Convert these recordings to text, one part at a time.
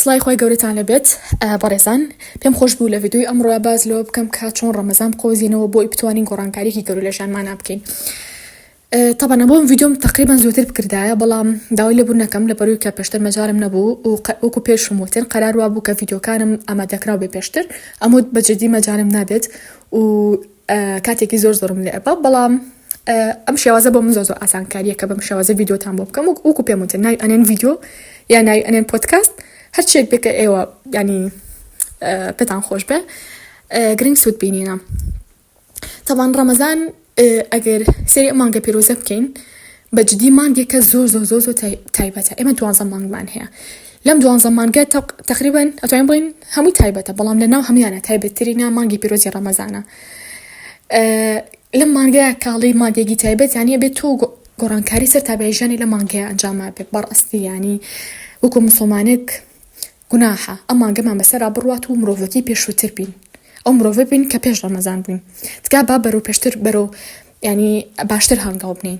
سڵای خۆی گەورەتان لەبێت بەڕێزان پێم خۆش بوو لە ڤیدیۆی ئەمڕۆ باز لەوە بکەم کە چۆن ڕەمەزان بقۆزینەوە بۆی بتوانین گۆڕانکاریەکی گەورە لەشانمان بکەین. طبعا بۆم ڤیدیۆم تقریبا زۆرتر بکردایە بەڵام داوای لەبوو نەکەم لەبەرەوەی کە پێشتر مەجارم نەبوو وەکو پێشم وتر قەرار وا بوو کە ڤیدیۆکانم ئامادەکراو بێ پێشتر ئەمە بەجددی مەجارم نابێت و کاتێکی زۆرم لێ ئەبە بەڵام ئەم شێوازە بۆ من زۆر ئاسانکاریە کە بەم شێوازە ڤیدیۆتان بۆ بکەم وەکو پێم وتر ناوی ئەنێن ڤیدیۆ یان ناوی ئەنێن پۆدکاست هەرچێک بێ کە ئێوە ینی پێتان خۆش بێ گرنگ سوود بینینە. طبعا ڕەمەزان ئەگەر سێری مانگە پیرۆزە بکەین بەجددی مانگێکە زۆر تایبەتە. ئێمە 12 مانگمان هەیە. لەم 12 مانگە تقریبا ئەتوانین بڵین هەمووی تایبەتە بەڵام لەناو هەمویانە تایبەتترینە مانگی پیرۆزی ڕەمەزانە. لەم مانگەیە کاڵی مانگێکی تایبەت یعنی بێت تۆ گۆڕانکاری سەر تابعیژانی لە مانگەیە ئەنجامە بێت بەڕاستی ینی وەکو مسلمانێک گوناحە ئەم مانگەمان بەسەرا بڕوات و مرۆڤەتی پێشووتر بین ئەو مرۆڤە بین کە پێش ڕەمەزان بووین تکا با بەرەو پێشتر بەرەو ینی باشتر هەنگاو بنین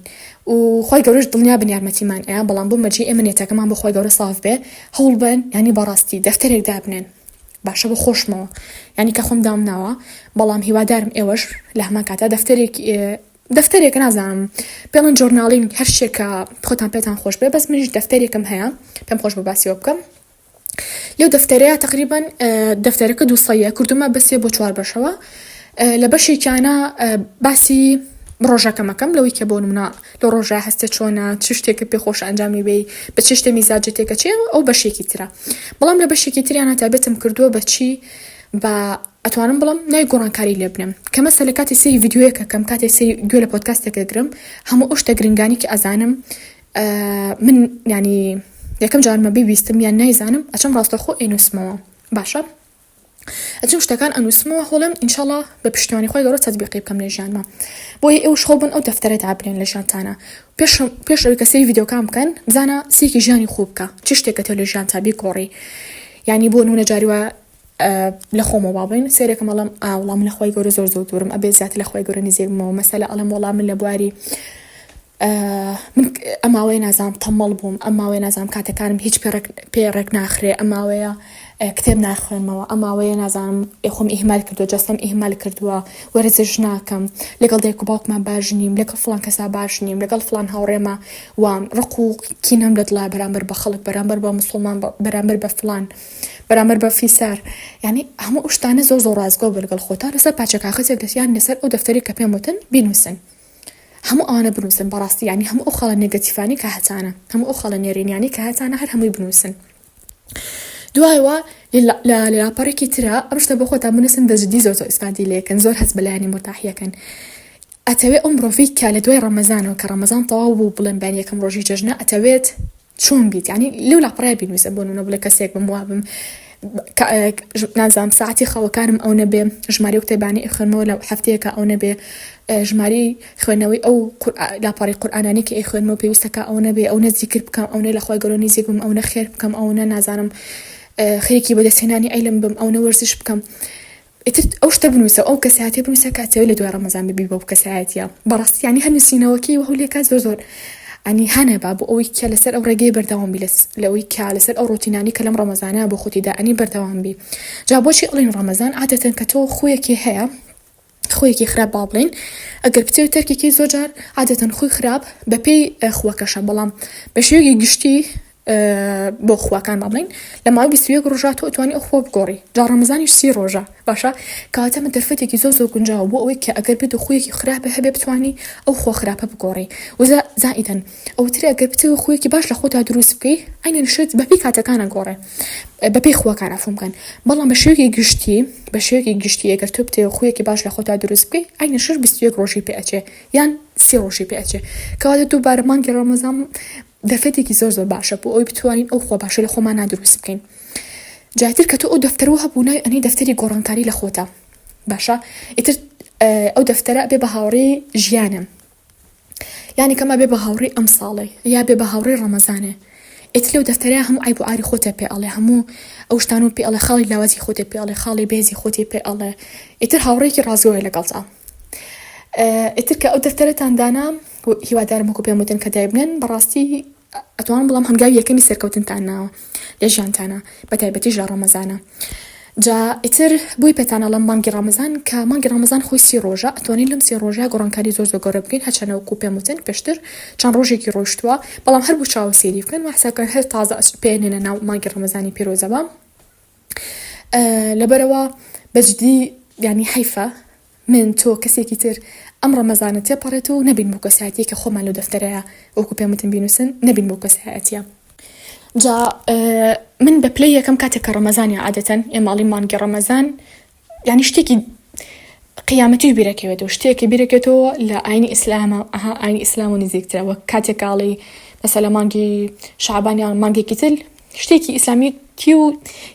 و خۆی گەورەش دڵنیا بن یارمەتیمان ئەیە بەڵام بۆ مەجی ئێمە نێتەکەمان بۆ خۆی گەورە ساف بێ هەوڵ بن ینی بەڕاستی دەفتەرێک دابنێن باشە بۆ خۆشمەوە ینی کە خۆم دام ناوە بەڵام هیوادارم ئێوەش لە هەمان کاتە دەفتەرێک نازانم پێڵن جۆرناڵین هەر شتێکە خۆتان پێتان خۆش بێ بەس منیش دەفتەرێکم هەیە پێم خۆش بە باسیەوە بکەم. لەو دەفتەرەیە تقریبا دەفتەرەکە دووسەیە کردومە بەسێ بۆ 4 بەشەوە لە بەشێکیانە باسی ڕۆژەکەمەکەم لەوەی کە بۆ نمونە لە ڕۆژە هەستە چۆنە چ شتێکە پێخۆش ئەنجامی بێ بە چ شتێ میزاجێتێکە چێ ئەو بەشێکی ترە بەڵام لە بەشێکی تریانە تایبەتم کردووە بەچی بە ئەتوانم بڵم نای گۆڕانکاری لێ بنم کە مەسەلە کاتی سەی ڤیدیۆیەکە کەم کاتێ سەی گوێ لە پۆدکاستێکە گرم هەموو ئەو شتە گرنگانی کە ئەزانم من ینی یەکەم جارمە بیویستم یان نایزانم ئەچەم ڕاستەخۆ ئەینووسمەوە باشە ئەچەم شتەکان ئەنووسمەوە هەوڵم ئینشاڵڵا بە پشتیوانی خۆی گەورە تەطبیقی بکەم لە ژیانمە بۆیە ئێوە خۆڵ بن ئەو دەفتەرە دابنێن لە ژیانتانە پێش ئەوەی کە سەی ڤیدیۆکان بکەن بزانە سێکی ژیانی خوب بکە چ شتێکە تۆ لە ژیان تابی گۆڕی یعنی بۆ نمونە جاریوە لە خۆمەوە باڵێن سێرێکم ئەڵم وەڵام من لە خۆی گەورە زۆر دوورم ئەبێ زیاتر لە خۆی گەورە نزیکمەوە مەسەلە ئەڵم وەڵام من لە بواری من ئەماوەی نازام تەمەڵ بووم ئەماوەی نازام کاتەکانم هیچ پێڕێک ناخرێ ئەماوەیە کتێب ناخوێنمەوە ئەماوەیە نازانم خۆم ئیهمال کردووە جەستەم ئیهمال کردووە وەرزش ناکەم لەگەڵ دایک و باوکمان باش نیم لەگەڵ فڵان کەسا باش نیم لەگەڵ فڵان هاوڕێمە وام ڕق و کینەم لە دڵا بەرامبەر بە خەڵک بەرامبەر بە موسڵمان بەرامبەر بە فڵان بەرامبەر بە فیسار یعنی هەموو ئەو شتانە زۆر ڕازگۆ بە لەگەڵ خۆتان لەسەر پاچە کاغەزێک دەستیان لەسەر ئەو دەفتەری کە پێم وتن بینووسن هەموو ئەوانە بنووسن بەڕاستی ینی هەموو ئەو خەڵە نێگەتیڤانی کە هەتانە هەموو ئەو خەڵە نێرینیانی کە هەتانە هەر هەمووی بنووسن. دوایەوە لە لاپەڕێکی ترە ئەم شتە بۆ خۆتان بنووسن بەجددی زۆر ئیسفادی لێکن زۆر هەست بەلایانی مرتاحیەکەن ئەتەوێت ئەم مرۆڤی کە لە دوای ڕەمەزانەوە کە ڕەمەزان تەواو بوو بڵێن بەیان یەکەم ڕۆژی جەژنە ئەتەوێت چۆن بیت ینی لەو لاپەڕەیە بینووسە بۆ نمونە بڵێ کەسێک بم وابم نازام ساعتی خەوەکانم ئەو نەبێ ژماری کتێبانی خوێنمەوە لە هەفتەیەکە ئەو نەبێ ژماری خوێنەوەی ئەو لاپەڕی قورئانانی کە خوێنمەوە پێویستەکە ئەو نەبێ ئەو نزیکر بکەم ئەو نە لە خۆی گەورە نزیک بم ئەو نە خێر بکەم ئەو نە نازانم خێرێکی بەدەستهێنانی ئەیلم بم ئەو نە وەرزش بکەم ئەو شتە بنووسە ئەو کەسایەتی بنووسە کاتەوەی لە دوای ڕەمەزان ببی بەو کەسایەتیە بەڕاستی ینی هەر نووسینەوەکی و هەولێکە زۆر ئەنی هەنە با بۆ ئەوەی کە لەسەر ئەو ڕێگەی بەردەوام بی لەوەی کە لەسەر ئەو ڕۆتینانی کە لەم ڕەمەزانە بۆ خۆتیدا ئەنی بەردەوام بی جا بۆچی ئەڵین ڕەمەزان عادەتەن کە تۆ خۆیەکی هەیە خۆیەکی خراپ با بڵێن ئەگەر بچێت تەرکێکی زۆر جار عادەتەن خۆی خراپ بە پێی خواکەشە بەڵام بە شێوەیەکی گشتی بۆ خواکان بڵین لە ماوەی 21 ڕۆژە تۆ ئەتوانی ئەو خۆ بگۆڕی جا ڕەمەزانیش 30 ڕۆژە باشە کەواتە دەرفەتێکی زۆر گونجاوە بۆ ئەوەی کە ئەگەر بێت خۆیەکی خراپە هەبێ بتوانی ئەو خۆ خراپە بگۆڕی وزە زائیدەن ئەوترێ ئەگەر بچێت خۆیەکی باش لە خۆتا دروست بکەی ئەینەن شت بەپی کاتەکانە گۆڕێ بەپی خواکان ئەفۆم بکەن بەڵام بە شێوەیەکی گشتی ئەگەر تۆ بتێ خۆیەکی باش لە خۆتا دروست بکەی ئەینە شش 21 ڕۆژی پێ ئەچێ یان 30 ڕۆژی پێ ئەچێ کەواتە دووبارە مانگی ڕەمەزان دەفەتێکی زۆر باشه بۆ ئەوی بتوانین ئەو خۆ باشە لە خۆمان نادروست بکەین جاتر کە تۆ ئەو دەفتەرەوە هەبوونای ئەنی دەفتەری گۆڕانکاری لە خۆتە باشە ئیتر ئەو دەفتەرە بێ بە هاوڕێی ژیانم یعنی کەمە بێ بە هاوڕێی ئەم ساڵێ یا بێ بە هاوڕێی ڕەمەزانێ ئیتر لەو دەفتەرەیە هەموو ئای بۆ ئاری خۆتە پێ ئەڵێ هەموو ئەو شتان و پێ ئەڵێ خاڵی لاوازی خۆتە پێ ئەڵێ خاڵی بێزی خۆتی پێ ئەڵێ ئیتر هاوڕێکی ڕازگۆیە لەگەڵتا ئیتر کە ئەو دەفتەرەتان دانا هیوادارم وەکو پێم وتن کە دایبنن بەڕاستی ئەتوان بەڵام هەنگاوی یەکەمی سەرکەوتنتانناوە لە ژیانتانە بەتایبەتیش لە ڕەمەزانە. جا ئیتر بووی پێتانە لەم مانگی ڕەمەزان کە مانگی ڕەمەزان خۆی 30 ڕۆژە ئەتوانین لەم 30 ڕۆژە گۆڕانکاری زۆر گەورە بکەین هەچەنەوەکو پێم وتن پێشتر چەند ڕۆژێکی ڕۆیشتووە بەڵام هەر بوو چاوەسێری بکەن وحساکەن هەر تازە پێێنێنە ناو مانگی ڕەمەزانی پیرۆزەوە. لەبەرەوە بەجددی ینی حیفە من تۆ کەسێکی تر ئەم ڕەمەزانە تێپەڕێت و نەبین بۆ کەسایەتی کە خۆمان لەو دەفتەرەیە وەکو پێم وتن بینوسن نەبین بۆ کەسایەتیە. جا من بە پلەی یەکەم کاتێک کە ڕەمەزانە عادەتەن ئێماڵی مانگی ڕەمەزان ینی شتێکی قیامەتی بیرەکەوێتەوە شتێکی بیرەکێتەوە لە ئاینی ئیسلامە ئاینی ئیسلام و نزیکترەوە کاتێکاڵی مەسەلە مانگی شعبانیان مانگێکی تر شتێکی ئیسلامیتی و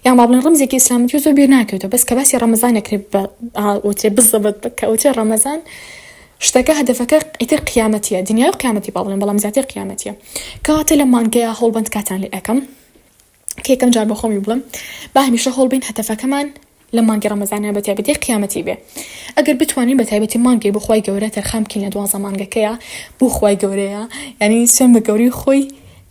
یان مابڵێن ڕەمزێکی ئیسلامیتی و زۆر بیر ناکەوێتەوە بەس کە باسی ڕەمەزانێکرێت بە بزەبت کە ئەوتێ ڕەمەزان شتەکە هەدەفەکە ئیتر قیامەتیە دنیای قیامەتی باڵێن بەڵام زیاتر قیامەتیە کەواتە لە مانگەیە هەوڵبەند کاتان لێ ئەەکەم کە یەکەم جار بۆ خۆمی بڵم با هەمیشە هەوڵبین هەدەفەکەمان لە مانگی ڕەمەزانە بەتایبەتی قیامەتی بێ ئەگەر بتوانین بەتایبەتی مانگی بۆ خوای گەورە تەرخام بکەین لە 12 مانگەکەیە بۆ خوای گەورەیە ینی سوێن بە گەوری خۆی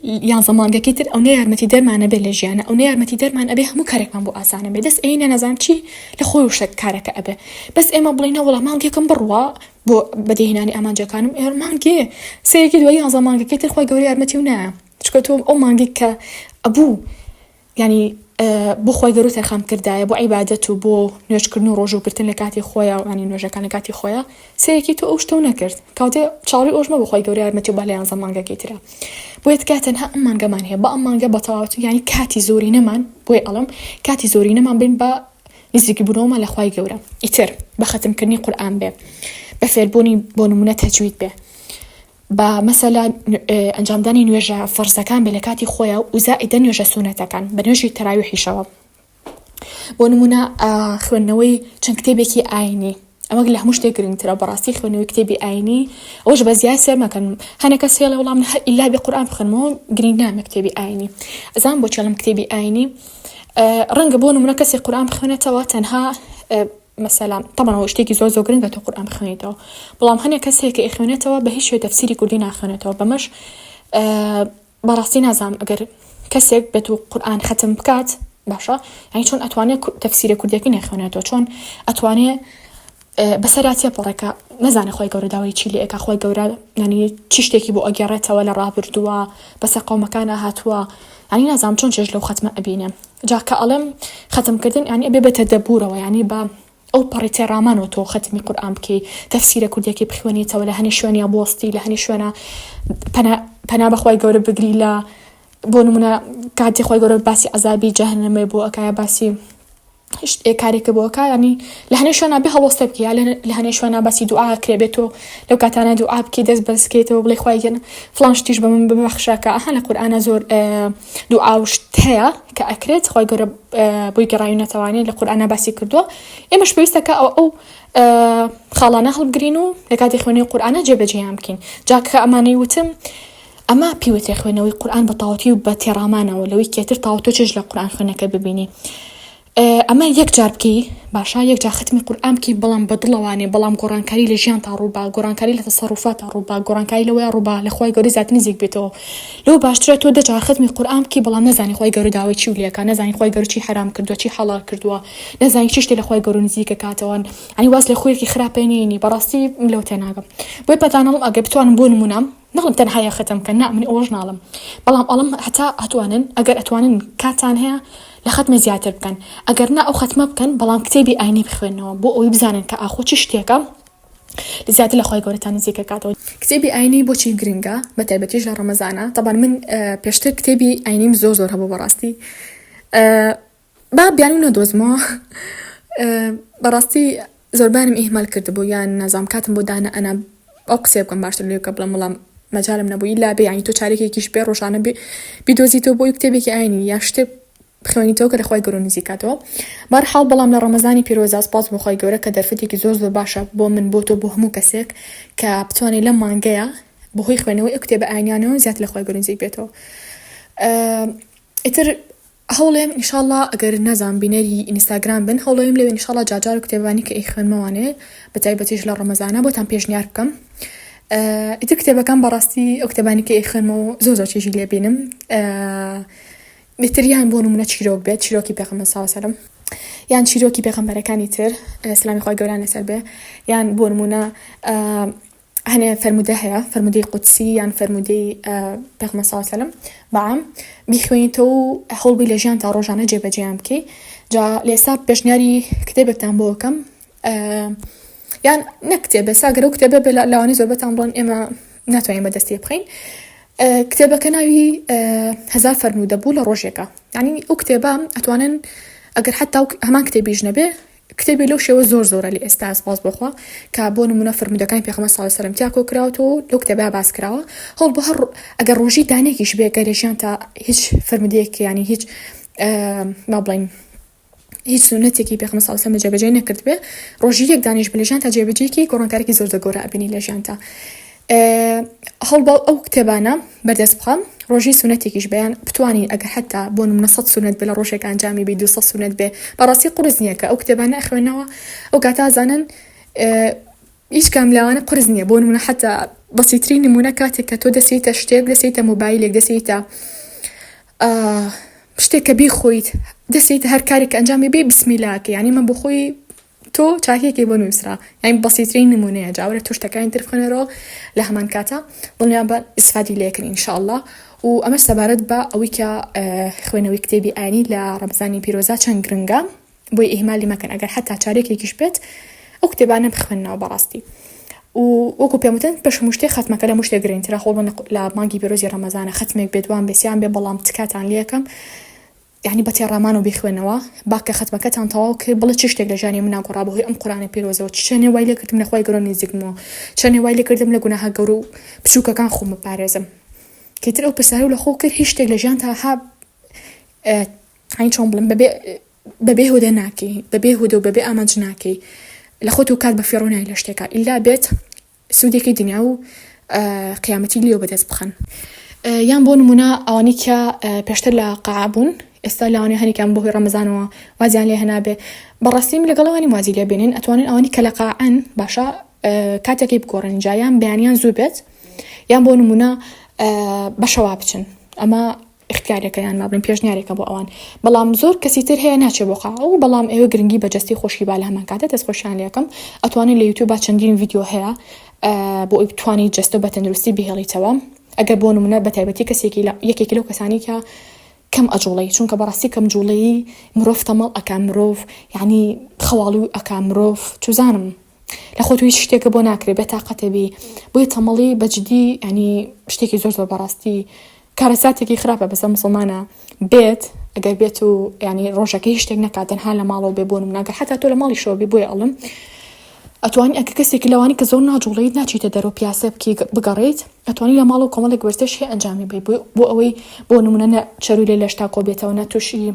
11 مانگەکەی تر ئەو یارمەتی دەرمانە بێ لە ژیانە ئەو یارمەتی دەرمان ئەبێ هەموو کارێکمان بۆ ئاسانە بێ دەست ئەینە نەزان چی لە خۆی وشە کارەکە ئەبێ بەس ئێمە بڵینە وڵا مانگێکم بڕوە بۆ بەدەهێنانی ئامانجەکانم ئێر مانگێ سەیەکی دوای 11 مانگەکەی تر خوای گەورە یارمەتی و نایە چکە تۆ ئەو مانگێک کە ئەبوو ینی بۆ خۆی گەورە تەرخام کردایە بۆ عیبادەت و بۆ نوێژکردن و ڕۆژوگرتن لە کاتی خۆیە ینی نوێژەکان لە کاتی خۆیە سەیەکی تۆ ئەو شتە نەکرد کاتێ چاڵی ئۆژمە بۆ خۆی گەورە یارمەتی و با لە 11 مانگەکەی ترە بۆیە تکات تەنها ئەم مانگەمان هەیە بە ئەم مانگە بە تەواوەت ینی کاتی زۆری نەمان بۆی ئەڵم کاتی زۆری نەمان بین بە نزیکی بوونەوەمان لە خوای گەورە ئیتر بە ختمکردنی قورئان بێ بە فێربوونی بۆ نمونە تەجوید بێ بە مەسەلا ئەنجامدانی نوێژە فەرزەکان بێ لە کاتی خۆیە و زائیدە نوێژە سونەتەکان بە نوێژی تەراویحیشەوە بۆ نمونە خوێندنەوەی چەند کتێبێکی ئاینی ئەمە لە هەموو شتێک گرنگترە بەڕاستی خوێندنەوەی کتێبی ئاینی ئەوەش بە زیاد سێر مەکەن هەنە کەس هێڵە وەڵام ئیلا بێ قورئان بخوێنمەوە گرنگ نامێ کتێبی ئاینی ئەزان بۆ چێڵم کتێبی ئاینی ڕەنگە بۆ نمونە کەسێک قورئان بخوێنێتەوە تەنها مثلا طبعا شتێکی زۆر زۆر گرنگە تۆ قورئان بخوێنیتەوە بەڵام هەنێ کەسێک کە خوێنێتەوە بە هیچ شێوەیەک تەفسیری کوردی ناخوێنێتەوە بەمەش بەڕاستی نازانم ئەگەر کەسێک بێت و قورئان ختم بکات باشە یعنی چۆن ئەتوانێت تەفسیری کوردیەکەی نەخوێنێتەوە چۆن ئەتوانێت بەسەراتیە پڕێکە نەزانێت خۆی گەورە داوای چی لێ ئەکا خۆی گەورە ینی چی شتێکی بۆ ئەگەڕێتەوە لە ڕابردووە بەسەر قەومەکانە هاتووە ینی نازانم چۆن چێژ لەو ختمە ئەبینێ جا کە ئەڵێم ختمکردن ینی ئەبێ بێتە دەبورەوە ینی بە ئەو پەڕی تێڕامانەوە تۆ ختمی قورئان بکەی تەفسیرە کوردیەکەی بخوێنیتەوە لە هەنی شوێنیا بۆستی لە هەنی شوێنە پەنا بەخوای گەورە بگری لە بۆ نمونە کاتی خۆی گەورە باسی عەزابی جەهەنەمە بۆ ئەکایە باسی کارێکە بۆ ئەکا ینی لە هەنێ شوێنە بێ هەڵۆستە بکە لە هەنێ شوێنە باسی دوعا کرێبێتەوە لەو کاتانە دوعا بکەی دەست بەسکێتەوە بڵێ خوای گەورە فڵان شتیش بە من ببەخشە کە ئەها لە قورئانە زۆر دوعا و شت هەیە کە ئەکرێت خوای گەورە بۆی گەڕاوی نەتەوانێت لە قورئانە باسی کردووە ئێمەش پێویستە کە ئەو خاڵانە هەڵبگرین و لە کاتی خوێنی قورئانە جێبەجێیان بکەین جا کە ئەمانەی وتم ئەمە پێوتێ خوێنەوەی قورئان بە تاوەتی و بە تێڕامانەوە لەوەی کێتر تاوەتۆ چێژ لە قورئان خوێنەکە ببینی ئەمە یەک جار بکەی باشە یەک جار ختمی قورئان بکەی بەڵام بەدڵەوانێ بەڵام گۆڕانکاری لە ژیان تا ڕووبا گۆڕانکاری لە تەسەڕوفات تا ڕووبا گۆڕانکاری لەوەی ڕووبا لە خوای گەورە زیاتر نزیک بێتەوە لەو باشترە تۆ دەجار ختمی قورئان بکەی بەڵام نەزانی خوای گەورە داوای چی لێکا نەزانی خوای گەورە چی حرام کردووە چی حەڵال کردووە نەزانی چی شتێ لە خوای گەورە نزیکە کاتەوە ئەنی واز لە خۆیەکی خراپێنێنی بەڕاستی لەو تێناگەم بۆی پەتانەڵم ئەگەر بتوانم بۆ نمونەم نەڵم تەنها ختم کە نامنی ئەوەش ناڵم بەڵام ئەڵم هەتا ئەتوانن ئەگەر ئەتوانن کاتان هەیە لە ختمە زیاتر بکەن ئەگەر نا ئەو ختمە بکەن بەڵام کتێبی ئاینی بخوێنەوە بۆ ئەوی بزانن کە ئاخۆ چی شتێکە زیاتر لە خوای گەورەتان نزیکە کاتەوە کتێبی ئاینی بۆچی گرنگە بەتایبەتیش لە ڕەمەزانە طبعا من پێشتر کتێبی ئاینیم زۆر هەبوو بەڕاستی با بیانی نەدۆزمەوە بەڕاستی زۆربانم ئیهمال کردبوو یان نازام کاتم بۆ دانە ئەنا ئەو قسێ بکەم باشتر لێکە بڵم وەڵام مەجالم نەبووی لا بێ ینی تۆ چارێکێکیش بێ ڕۆژانە بیدۆزیتەوە بۆی کتێبێکی ئاینی یا شتێ بخوێنیتەوە کە لە خوای گەورە نزیکاتەوە بەرحاڵ بەڵام لە ڕەمەزانی پیرۆزە سپاس بۆ خوای گەورە کە دەرفەتێکی زۆر باشە بۆ من بۆ تۆ بۆ هەموو کەسێک کە بتوانێت لەم مانگەیە بەهۆی خوێنەوەی ئەو کتێبە ئاینیانەوە زیاتر لە خوای گەورە نزیک بێتەوە ئیتر هەوڵێم ئینشاءالله ئەگەر نەزان بینەری ئینستاگرام بن هەوڵێم لەوێ ئینشاءالله جاجار و کتێبانی کە ئەی خوێنمەوانێ بەتایبەتیش لە ڕەمەزانە بۆتان پێشنیار بکەم ئیتر کتێبەکان بەڕاستی ئەو کتێبانی کە ئەیخوێنمەوە زۆر چێژی لێ بینم بهتریان بۆ نمونە چیرۆک بێت چیرۆکی پێغەمبەر صلی الله علیه و سلم یان چیرۆکی پێغەمبەرەکانی تر سلامی خۆی گەوران لەسەر بێ یان بۆ نمونە هەنێ فرموودە هەیە فرموودەی قودسی یان فرموودەی پێغەمبەر صلی الله علیه و سلم بەعام بیخوێنیتەوە و هەوڵ لە ژیان تا ڕۆژانە جێبەجێیان بکەی جا لێستا پێشنیاری کتێبێکتان بۆ بکەم یان نەکتێبە ساگەرە و کتێبە بێ لەوانەی زۆربەتان بڵێن ئێمە ناتوانین بەدەستی بخەین کتێبەکە ناوی 1000 فرموودە بوو لە ڕۆژێکە یعنی ئەو کتێبە ئەتوانن ئەگەر حتا هەمان کتێبیش نەبێ کتێبی لەو شێوە زۆرە لە ئێستا سپاس بخوا کە بۆ نمونە فرموودەکانی پێغەمبەر صلی الله علیه و سلم تیا کۆکراوەوە لەو کتێبە باس کراوە هەوڵ بە هەر ئەگەر ڕۆژی دانێکیش بێ گەرەژیان تا هیچ فرموودەیەک ینی هیچ ما بڵین هیچ سنتێکی پێغەمبەر صلی الله علیه و سلم جێبەجێ نەکرد بێ ڕۆژی یەک دانیش بلێژیان تا جێبەجێکی گۆڕانکارێکی زۆر گەورە ئەبینی لە ژیان تا هەوڵ بە ئەو کتێبانە بەردەست بخەم ڕۆژی سنتێکیش بەیان بتوانین ئەگەر حتا بۆ نمونە 100 سنت بێ لە ڕۆژێک ئەنجامی بێ 200 سنت بێ بەڕاستی قورس نییە کە ئەو کتێبانە ئەخوێنەوە ئەو کاتە زانن هیچ کام لاوانە قورس نییە بۆ نمونە حتا بەسیترین نمونە کاتێک کە تۆ دەسێتە شتێک دەسێتە مۆبایلێک دەسێتە شتێک کە بیخۆیت دەسێتە هەر کارێک ئەنجامی بێ بسمیللاکە یعنی من بۆ خۆی تۆ چاکێکی بۆ نووسرا یعنی بەسیترین نمونەیە جاورە تۆ شتەکانی تر بخوێنەرەوە لە هەمان کاتە دڵنیان بە ئیسفادی لێکن ئینشاءالله و ئەمە سەبارەت بە ئەوەی کە خوێنەوەی کتێبی ئاینی لە ڕەمزانی پیرۆزە چەند گرنگە بۆی ئیهمالی مەکەن ئەگەر حتا چارێکێکیش بێت ئەو کتێبانە بخوێنەوە بەڕاستی و وەکو پێموتن پێش شتێک خەتمەکە لە شتێک گرنگترە خۆڵ لە مانگی پیرۆزی ڕەمەزانە خەتمێک بێت وان بێسیان بێ بەڵام تکاتان لێکم يعني بەتێڕامان و بیخوێنەوە باکە خەتمەکەتان تەواو کرد بڵێ چ شتێک لە ژیانی من ناگۆڕا بەهۆی ئەم قورئانە پیرۆزەوە چەنێ وای لێ کردم لە خوای گەورە نزیکمەوە چەنێ وای لێ کردم لە گوناها گەورە و بچووکەکان خۆم بپارێزم کەیتر ئەو پرسیاری و لە خۆ کرد هیچ شتێک لە ژیان تا ها عین چۆن بڵێم بەبێ هودە ناکەی بەبێ هودە و بەبێ ئامانج ناکەی لە خۆت و کات بە فێڕۆ لە شتێکە ئیلا بێت سوودێکی دنیا و قیامەتی لێو بەدەست بخەن یان بۆ نمونە ئەوانی کە پێشتر لە قەعە بوون ئێستا لەوانەیە هەنێکیان بۆهۆی ڕەمەزانەوە وازیان لێ هەنابێ بەڕاستیم لەگەڵەوانی وازی لێ بێنن ئەتوانن ئەوانی کە لە قەعەن باشە کاتێکی بگۆڕن جایان بەیانیان زوو بێت یان بۆ نمونە بەشەوا بچن ئەمە اختیارێکە یان مابڵین پێشنیارێکە بۆ ئەوان بەڵام زۆر کەسی تر هەیە ناچێ بۆ قەعە و بەڵام ئێوە گرنگی بەجەستی خۆشی با لە هەمان کاتە دەستخۆشیان لێکم ئەتوانن لە یوتیوب چەندین ڤیدیۆ هەیە بۆ ئەوی بتوانیت جەستە بە تەندروستی بهێڵیتەوە ئەگەر بۆ نمونە بە تایبەتی کەسێکی یەکێکی لەو کەسانی کە کەم ئەجوڵی چونکە بەڕاستی کەم جوڵەیی مرۆڤ تەمەڵ ئەکا مرۆڤ یعنی خەواڵی ئەکا مرۆڤ چوزانم لە خۆت هیچ شتێکە بۆ ناکرێت بێتاقەتەبی بۆی تەمەڵی بەجددی ینی شتێکی زۆر بەڕاستی کارەساتێکی خراپە بەسە مسلمانە بێت ئەگەر بێت و ینی ڕۆژەکەی هیچ شتێک نەکات تەنها لە ماڵەوە بێ بۆ نمونە ئەگەر حتا تۆ لە ماڵی شەوە بێ بۆی ئەڵم ئەتوانی ئەگە کەسێکی لەوانی کە زۆر ناجوڵیت ناچیتە دەرەوە پیاسە بکەی بگەڕێیت ئەتوانی لە ماڵ و کۆمەڵێک وەرزش هەیە ئەنجامی بێ بۆ ئەوەی بۆ نمونە چەروی لێ لەشتا کۆ بێتەوە نەتوشی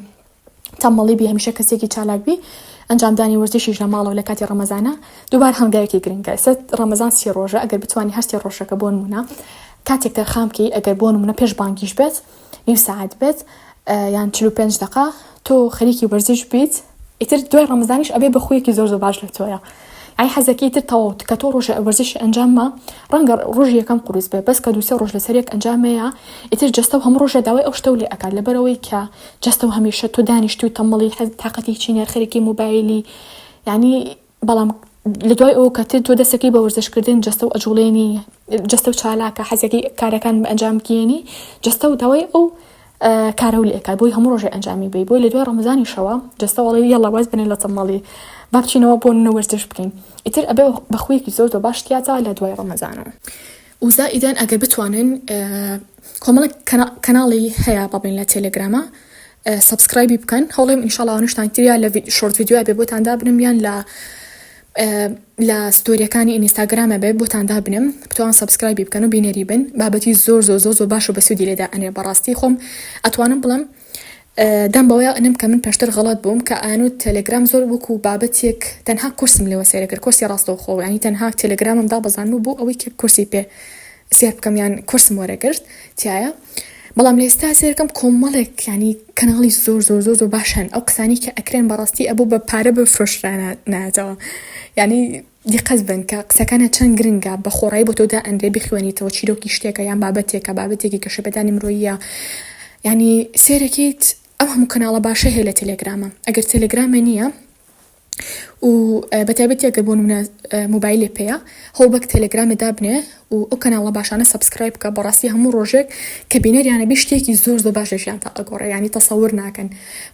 تەمەڵی بێ هەمیشە کەسێکی چالاک بی ئەنجامدانی وەرزشیش لە ماڵەوە لە کاتی ڕەمەزانە دووبار هەنگایەکی گرنگە ئێستا ڕەمەزان 30 ڕۆژە ئەگەر بتوانی 8 ڕۆژەکە بۆ نمونە کاتێک تەرخام بکەی ئەگەر بۆ نمونە پێش بانگیش بێت نیم ساعت بێت یان 45 دقیقە تۆ خەریکی وەرزش بیت ئیتر دوای ڕەمەزانیش ئەبێ بە خویەکی زۆر باش لە تۆیە ئای حەزەکەی تر تەواو کە تۆ ڕۆژە وەرزش ئەنجاممە ڕەنگە ڕۆژی یەکەم قورس بێ بەس کە 2-3 ڕۆژ لەسەر یەک ئەنجامەیە ئیتر جەستە و هەموو ڕۆژە داوای ئەو شتە و لێ ئەکات لەبەرەوەی کە جەستە و هەمیشە تۆ دانیشتی و تەمەڵی تاقەتی چینە خەریکی موبایلی یعنی بەڵام لە دوای ئەو کە تۆ دەستەکەی بە وەرزشکردن جەستە و ئەجوڵێنی جەستە و چالاکە حەزەکەی کارەکان بە ئەنجام بگێنی جەستە و داوای ئەو کارە و لێ ئەکات بۆی هەموو ڕۆژێ ئەنجامی بێ بۆی لە دوای ڕەمەزانی شەوە جەستە وەڵی یەڵا واز بنێ لە تەمەڵی با بچینەوە بۆ وەرزش بکەین ئیتر ئەبێ بەخویەکی زۆر باش تیاتا لە دوای ڕەمەزانەوە و زائیدەن ئەگەر بتوانن کۆمەڵێک کەناڵی هەیە بەڵێن لە تێلێگرامە سبسکرایبی بکەن هەوڵێم ئینشاڵڵا ئەوانشتان تریا لە شۆرت ڤیدیۆ بێ بۆتان دابنم یان لە ستۆریەکانی ئینستاگرامە بێ بۆتان دابنم بتوان سبسکرایبی بکەن و بینێری بن بابەتی زۆر باش و بەسوودی لێدا ئەنێ بەڕاستی خۆم ئەتوانم بڵم دەم بەوەیە ئەنم کە من پێشتر غەڵەت بووم کە ئەنوو تەلێگرام زۆر وەکو بابەتێک تەنها کورسم لێوە سێرەکرد کورسی ڕاستەوخۆ ینی تەنها تەلێگرامم دا بەزانم بوو ئەوەی کە کورسی پێ سێر بکەم یان کورسم وەرەگرت تایە بەڵام لە ئێستا سێرکەم کۆمەڵێک ینی کەناڵی زۆر باشن ئەو قسانی کە ئەکرێن بەڕاستی ئەبوو بە پارە بفرۆشران ناتەوە ینی دیقەت بن کە قسەکانە چەند گرنگە بە خۆڕایی بۆ تۆدا ئەندێ بخوێنیتەوە چیرۆکی شتێکە یان بابەتێکی کە شەبەدانی مرۆیە ینی سێرەکەیت ئەو هەموو کەناڵە باشە هەیە لە تەلێگرامە ئەگەر تەلێگرامە نییە و بەتایبەتی ئەگەر بۆ نمونە موبایلێ پێەیە هەوڵ بە تەلێگرامێ دابنێ و ئەو کەناڵە باشانە سەبسکرایب بکە بەڕاستی هەموو ڕۆژێک کە بینەریانە بێ شتێکی زۆر باشەشیان تا ئەگۆڕێ ینی تەسەور ناکەن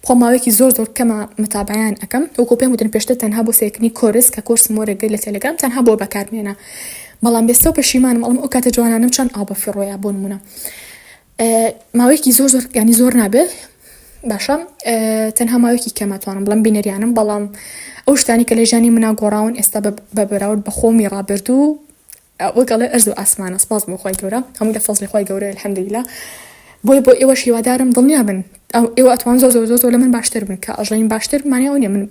خۆ ماوەیەکی زۆر کەمە متابعیان ئەەکەم وەکو پێم وتن پێشتر تەنها بۆ سێکنی کۆرس کە کۆرس مۆرەگەی لە تەلێگرام تەنها بۆ بەکارمێنە بەڵام بێستە و پەشیمانم ئەڵم ئەو کاتە جوانانم چەند ئاو بەفیڕۆیە بۆ نمونە ماوەیەکی زۆر ینی زۆر نابێ باشە تەنها ماوەیەکی کەمەتوانم بڵم بینەریانم بەڵام ئەو شتانی کە لە ژیانی منە گۆڕاون ئێستا بە بەراورد بە خۆمی ڕابردوو وەگەڵێ ئەرز و ئاسمانە سپاس بۆ خۆی گەورە هەموو لە فەزلی خۆی گەورە الحەمدوللیلا بۆ ئێوەش هیوادارم دڵنیا بن ئێوە ئەتوان زۆر لە من باشتر بن کە ئەژڵین باشتر مانیەوە نیە من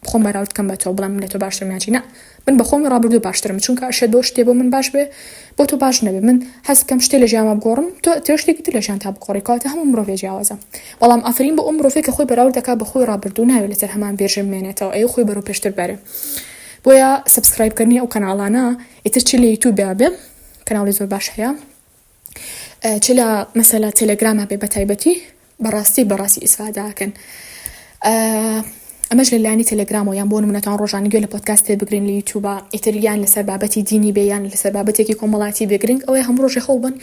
خۆم بەراورد بکەم بە تۆ بڵم لە تۆ باشتر میانچی نە من بە خۆمی ڕابردوو باشترم چونکە ئەشێت بۆ شتێ بۆ من باش بێ بۆ تۆ باش نەبێ من حەز بکەم شتێ لە ژیانمە بگۆڕم تۆ شتێکی تر لە ژیان تا بگۆڕی کەواتە هەموو مرۆڤ جیاوازە بەڵام ئافرین بە ئەو مرۆڤێک کە خۆی بەراورد دەکات بە خۆی ڕابردوو ناوێت لەسەر هەمان بێژم مێنێتەوە ئەو خۆی بەرەو پێشتر بەرێ بۆیە سبسکرایبکردنی ئەو کەناڵانە ئیتر چی لە یوتیوب بێ کەناڵی زۆر باش هەیە چ لە مەسەلا تەلێگرامە بێ بەتایبەتی بەڕاستی ئیسفادەکەن ئەمەش لە لایانی تەلێگرامەوە یان بۆ نمونەتان ڕۆژانە گوێ لە پۆدکاستێ بگرین لە یوتیوبە ئیتر یان لەسەر بابەتی دینی بێ یان لەسەر بابەتێکی کۆمەڵاتی بگرنگ ئەوەی هەموو ڕۆژێ خەو بن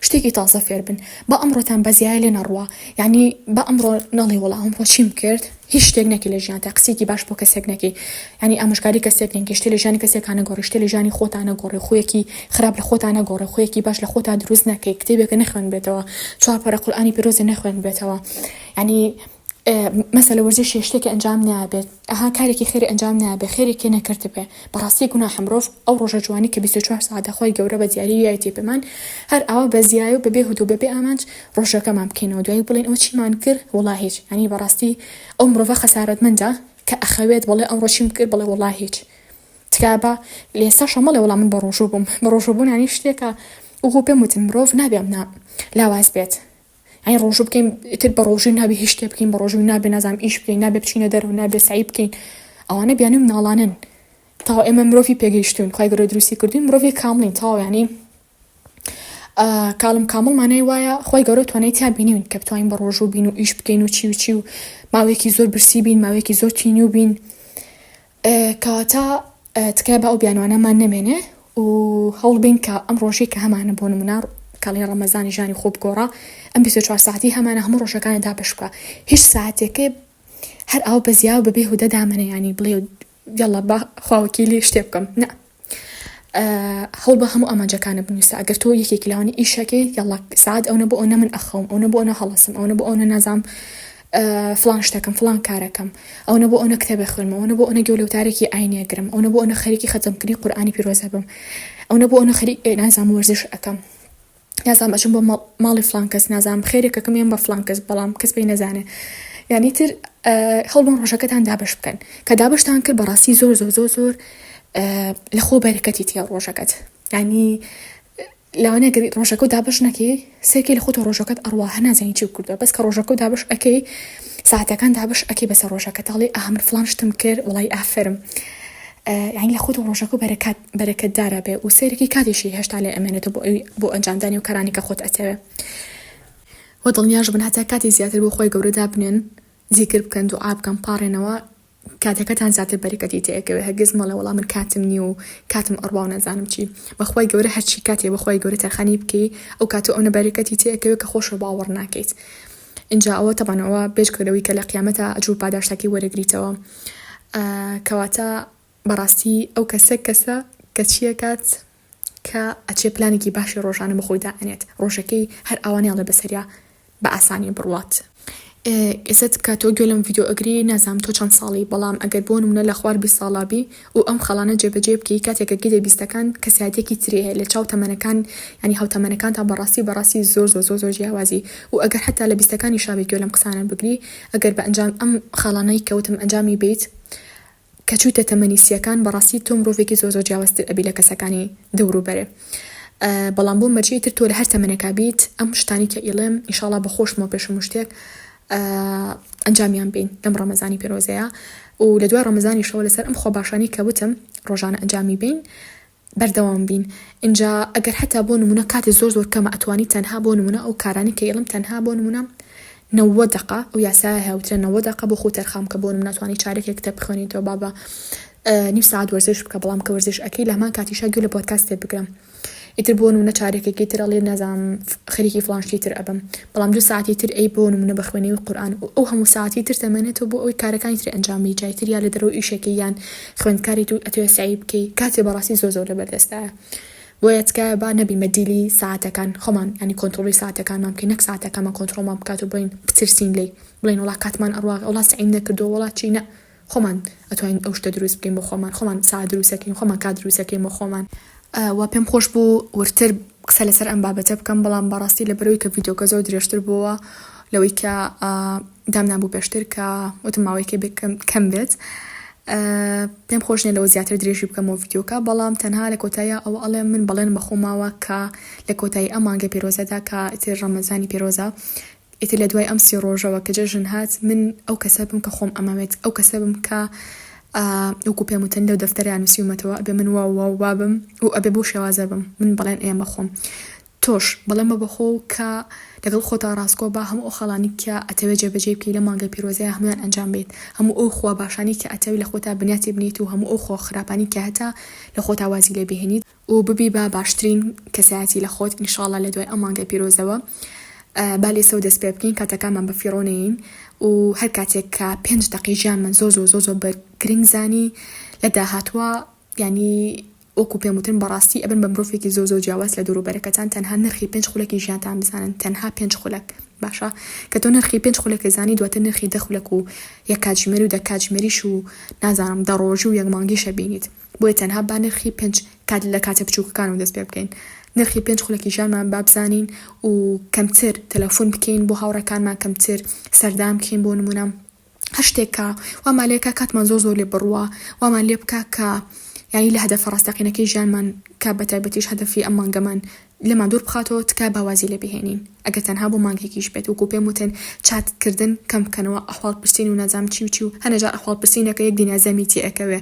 شتێکی تازە فێر بن بە ئەمڕۆتان بەزیایە لێ نەڕوە یعنی بە ئەمڕۆ نەڵێ وەڵا ئەمڕۆ چیم کرد هیچ شتێک نەکی لە ژیان تا قسێکی باش بۆ کەسێک نەکی ینی ئامۆژگاری کەسێک نەکی شتێ لە ژیانی کەسێکانە گۆڕی شتێ لە ژیانی خۆتانە گۆڕی خۆیەکی خراپ لە خۆتانە گۆڕی خۆیەکی باش لە خۆتا دروست نەکەی کتێبێکە نەخوێن بێتەوە چوار پەرە قورئانی پیرۆزە نەخوێن بێتەوە ینی مەسەلە وەرزشی شتێکی ئەنجام نابێت ئەها کارێکی خێری ئەنجام نابێت خێرێکی نەکرد بێ بەڕاستی گوناحە مرۆڤ ئەو ڕۆژە جوانی کە 24 ساعت خۆی گەورە بە دیاری یایەتی پێمان هەر ئەوە بە زیایە و بەبێ هودوو بەبێ ئامانج ڕۆژەکەمان بکەینەوە دوای بڵێن ئەو چیمان کرد وەڵا هیچ ینی بەڕاستی ئەو مرۆڤە خەسارەتمەندە کە ئەخەوێت بڵێ ئەمڕۆ چیم کرد بڵێ وەڵا هیچ تکابە لێستا شەمەڵێ وەڵام من بەڕۆژوو بووم بەڕۆژووبوون ینی شتێکە وەکو پێم وتن مرۆڤ نابێم لاواز بێت ئەی ڕۆژوو بکەین تر بە ڕۆژوی نابێ هیچ شتێ بکەین بە ڕۆژوی نابێ نازانم ئیش بکەین نابێ بچینە دەرەوە نابێ سعی بکەین ئەوانە بیانم ناڵانن تاو ئێمە مرۆڤی پێگەیشتوین خوای گەورە دروستی کردوین مرۆڤی کامڵین تاو ینی کاڵم کامڵ مانای وایە خوای گەورە توانای تا بینین کە بتوانین بە ڕۆژوو بین و ئیش بکەین و چی و ماوەیەکی زۆر برسی بین ماوەیەکی زۆر تینی و بین کەواتە تکای بە ئەو بیانوانەمان نەمێنێ و هەوڵ بین کە ئەم ڕۆژەی کە هەمانە بۆ نمونە کاڵی ڕەمەزانی ژانی خۆ بگۆڕە ئەم 24 ساعتی هەمانە هەموو ڕۆژەکانە دابش بکە هیچ ساعتێکێ هەر ئەو بەزیا و بەبێ هودە دامنە ینی بڵێ یاڵا با خواوەکیلی شتێ بکەم نە هەوڵ بە هەموو ئەمانجەکانە بنووسە ئەگەر تۆ یەکێکی لەوانی ئیشەکەی یاڵا ساعت ئەوە بۆ ئەوە من ئەخەوم ئەوە بۆ ئەوە هەڵەسم ئەوە بۆ ئەوە نازام فلان شتەکەم فلان کارەکەم ئەوە بۆ ئەوە کتێبە خوێنم ئەوە بۆ ئەوە گەورە وتارێکی ئاینێگرم ئەوە بۆ ئەوە خەریکی خەتەمکردنی قورئانی پیرۆزە بم ئەوە بۆ ئەوە خەریک نازام وەرزش ئەەکەم نازام ئەچم بۆ ماڵی فلان کەس نازام خێرێکەکەم یان بە فلان کەس بەڵام کەس پێی نەزانێ یعنی تر هەڵبن ڕۆژەکەتان دابش بکەن کە دابشتان کرد بەڕاستی زۆر لە خۆ بەرەکەتی تیا ڕۆژەکەت ینی لەوانەیە ڕۆژەکە و دابش نەکەی سێکی لە خۆتە ڕۆژەکەت ئەڕوا هەنازانی چی کردووە بەس کە ڕۆژەکە و دابش ئەەکەی ساعتەکان دابش ئەەکەی بەسەر ڕۆژەکە تاڵی ئاهمر فلان شتم کرد وڵی ئافرم یعنی لە خۆت ڕۆژەکە و بەرەکەت دارە بێ و سێرەکی کاتیشی هێشتا لێ ئەمێنێتە بۆ ئەنجامدانی و کارانی کە خۆت ئەتەوێ وە دڵنیاش بن هەتا کاتی زیاتر بۆ خۆی گەورەدا بنێن زیکر بکەن و ئابکەن پاڕێنەوە کاتەکەتان زیاتر بەرەکەتی تێکەوێ هەرگیز مەڵێ وەڵام من کاتم نییە و کاتم ئەڕوا و نەزانم چی بەخوای گەورە هەرچی کاتێ بەخوای گەورە تەرخانی بکەی ئەو کاتە ئەوە بەرەکەتی تێکەوێ کە خۆشە باوەڕ ناکەیت اینجا ئەوە تەبانەوە بێژکردەوەی کە لە قیامەتە ئەجوور پاداشتاکی وەرەگریتەوە کەواتە بەڕاستی ئەو کەسە کە چیەکات کە ئەچێ پلانێکی باشی ڕۆژانە بەخۆیدا ئەنێت ڕۆژەکەی هەر ئەوانیاڵێ بەسەریا بە ئاسانی بڕوات ئێستا کە تۆ گوێ لەم ڤیدیۆ ئەگری نازام تۆ چەند ساڵی بەڵام ئەگەر بۆ نمونە لە خوار 20 ساڵابی و ئەم خەڵانە جێبەجێ بکەی کاتێکە گیرە بیستەکان کەسایەتێکی تری هەیە لە چاو تەمەنەکان ینی هاوتەمەنەکان تا بەڕاستی زۆر جیاوازی و ئەگەر حتا لە بیستەکانی شاوی گوێ لەم قسانە بگری ئەگەر بە ئەنجام ئەم خەڵانەی کەوتم ئەنجامی بیت کە چوتە تەمەنی سیەکان بەڕاستی تۆ مرۆڤێکی زۆر جیاوازتر ئەبی لە کەسەکانی دەوروبەرێ بەڵام بۆ مەرجی تر تۆ لە هەر تەمەنێکا بیت ئەم شتانی کە ئیڵێم ئینشاڵڵا بەخۆشمەوە پێشم شتێک ئەنجامیان بین لەم ڕەمەزانی پیرۆزەیە و لە دوای ڕەمەزانی شەوە لەسەر ئەم خۆباشانی کە وتم ڕۆژانە ئەنجامی بین بەردەوام بین. اینجا ئەگەر حتا بۆ نمونە کاتی زۆر کەمە ئەتوانی تەنها بۆ نمونە ئەو کارانی کە ئێڵم تەنها بۆ نمونە 90 دقه ئەو یاسایە هەوترە 90 دقه بۆ خۆ تەرخام کە بۆ نمونە توانی چارێکێک کتێب بخوێنیتەوە بابە نیم ساعت وەرزش بکە بەڵام کە وەرزش ئەەکەی لە هەمان کاتیشا گوێ لە پۆدکاست تێ بگرم ئیتر بۆ نمونە چارێکێکی تر ئەڵێ نەزانم خەریکی فڵانشتی تر ئەبم بەڵام 2 ساعتی تر ئەی بۆ نمونە بە خوێنەوەی قورئان ئەو هەموو ساعتی تر تەمەنێتەوە بۆ ئەوی کارەکانی تر ئەنجامی جایتر یا لە دەرەوە ئیشێکی یان خوێندکاری تو ئەتوێ سعی بکەی کاتێ بەڕاستی زۆر لەبەردەستایە بۆیە تکایە با نەبی مەدیلی ساعتەکان خۆمان ینی کۆنتڕۆلی ساعتەکانمان بکەین نەک ساعتەکانمان کۆنتڕۆڵمان بکات و بڵین بترسین لێ بڵین وڵا کاتمان ئەڕوا وڵا سعیم نەکردو وڵا چینە خۆمان ئەتوانین ئەو شتە دروست بکەین بۆ خۆمان ساعت دروستەکەین خۆمان کات دروستەکەین بۆ خۆمان و پێم خۆش بوو ورتر قسە لەسەر ئەم بابەتە بکەم بەڵام بەڕاستی لە بەرەوەی کە ڤیدیۆکە زۆر درێژتر بووە لەوەی کە دام نابوو پێشتر کە وتم ماوەیەکی کەم بێت پێم خۆش نیە لەوە زیاتر درێژی بکەمەوە ڤیدیۆکە بەڵام تەنها لە کۆتاییە ئەوە ئەڵێ من بەڵێن بەخۆماوە کە لە کۆتایی ئەم مانگە پیرۆزەدا کە ئیتر ڕەمەزانی پیرۆزە ئیتر لە دوای ئەم 30 ڕۆژەوە کە جەژن هات من ئەو کەسە بم کە خۆم ئەمەوێت ئەو کەسە بم کە وەکو پێم وتن لەو دەفتەریان نووسیومەتەوە ئەبێ من وابم و ئەبێ بۆ شێوازە بم من بەڵێن ئێمە خۆم تۆش بەڵێن بە بەخۆ کە لەگەڵ خۆتا ڕاستکۆ بە هەموو ئەو خەڵانی کە ئەتەوێت جێبەجێ بکەی لە مانگە پیرۆزەیە هەمویان ئەنجام بێت هەموو ئەو خوا باشانی کە ئەتەوی لە خۆتا بنیاتی بنیت و هەموو ئەو خۆ خراپانی کە هەتا لە خۆتا وازی لێ بهێنیت و ببی بە باشترین کەسایەتی لە خۆت ئینشاڵڵا لە دوای ئەم مانگە پیرۆزەوە با لێ سەو دەست پێ بکەین کاتەکانمان بە فیڕۆنەین و هەر کاتێک کە 5 دقی ژیانمان زۆر بە گرنگ زانی لە داهاتوە ینی وەکو پێم وتن بەڕاستی ئەبن بە مرۆڤێکی زۆر جیاواز لە دووروبەرەکەتان تەنها نرخی 5 خولەکی ژیانتان بزانن تەنها 5 خولەک باشە کە تۆ نرخی 5 خولەکە زانی دواتر نرخی 10 خولەک و یەک کاتژمێری و 10 کاتژمێریش و نازانم 10 ڕۆژ و یەک مانگیشە بینیت بۆیە تەنها با نرخی 5 کات لە کاتە بچووکەکان و دەست پێ بکەین نرخی 5 خولەکی ژیانمان بابزانین و کەمتر تەلەفۆن بکەین بۆ هاوڕەکانمان کەمتر سەردام بکەین بۆ نمونە هەر شتێکە وامان لێکە کاتمان زۆر لێ بڕوە وامان لێ بکە کە یعنی لە هەدەفە ڕاستەقینەکەی ژیانمان کە بەتایبەتیش هەدەفی ئەم مانگەمان لەمان دوور بخاتەوە تکا باوازی لێ بهێنین ئەگەر تەنها بۆ مانگێکیش بێت وەکو پێم وتن چاتکردن کەم بکەنەوە ئەحواڵ پرسین و نازام چی و هەنەجار ئەحواڵ پرسینەکە یەک دینازەمی تێ ئەکەوێ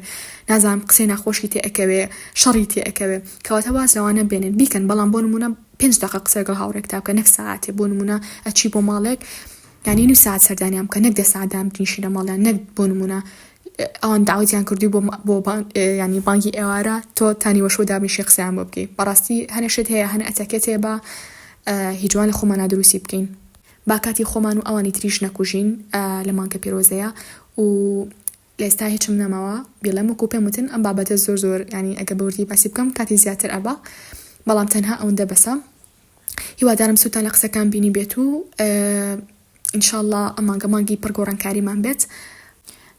نازام قسەی ناخۆشی تێ ئەکەوێ شەڕی تێ ئەکەوێ کەواتە واز لەوانە بێنن بیکەن بەڵام بۆ نمونە 5 دقه قسە لەگەڵ هاوڕێک تا بکە نەک ساعتێ بۆ نمونە ئەچی بۆ ماڵێک یعنی 9 ساعت سەردانیان بکە نەک 10 ساعتدام بنیشی لە ماڵیان نەک بۆ نمونە ئەوان داوەتیان کردی بۆ ینی بانگی ئێوارە تۆ تانی وەشۆ دابنیشی قسەیان بۆ بکەی بەڕاستی هەنەشت هەیە هەنە ئەتەکێت هەیە بە هیچوان لە خۆمان نادروستی بکەین با کاتی خۆمان و ئەوانی تریش نەکوژین لە مانگە پیرۆزەیە و لە ئێستا هیچم نەماوە بێڵێم وەکو پێم وتن ئەم بابەتە زۆر ینی ئەگە بەوردی باسی بکەم کاتی زیاتر ئەبا بەڵام تەنها ئەوەندە بەسە هیوادارم سووتان لە قسەکان بینی بێت و ئینشاءڵڵا ئەم مانگە پڕگۆڕانکاریمان بێت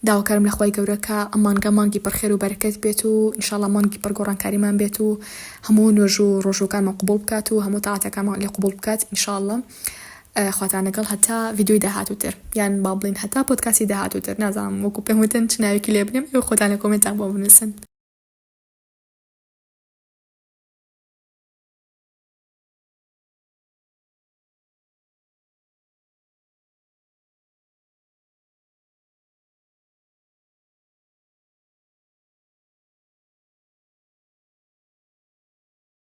داواکارم لە خۆی گەورەکە ئەم مانگی پڕخێر و بەرەکەت بێت و ئینشاءڵڵا مانگی پڕگۆڕانکاریمان بێت و هەموو نوێژ و ڕۆژوەکانمان قبول بکات و هەموو تاعاتەکانمان لێ قبول بکات ئینشاءڵڵا خواتان لەگەڵ هەتا ڤیدیۆی داهاتووتر یان با بڵین هەتا پۆدکاستی داهاتووتر نازانم وەکو پێم وتن چ ناوێکی لێ بنێم خۆتان لە کۆمنتان بۆ بنووسن